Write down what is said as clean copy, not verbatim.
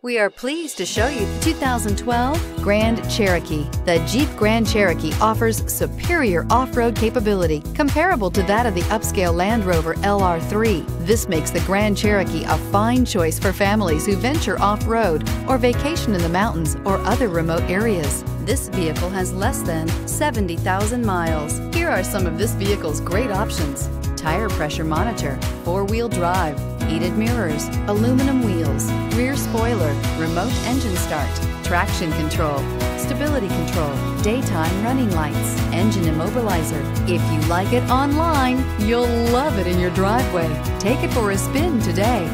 We are pleased to show you the 2012 Grand Cherokee. The Jeep Grand Cherokee offers superior off-road capability comparable to that of the upscale Land Rover LR3. This makes the Grand Cherokee a fine choice for families who venture off-road or vacation in the mountains or other remote areas. This vehicle has less than 70,000 miles. Here are some of this vehicle's great options: tire pressure monitor, four-wheel drive, heated mirrors, aluminum wheels, rear spoiler, remote engine start, traction control, stability control, daytime running lights, engine immobilizer. If you like it online, you'll love it in your driveway. Take it for a spin today.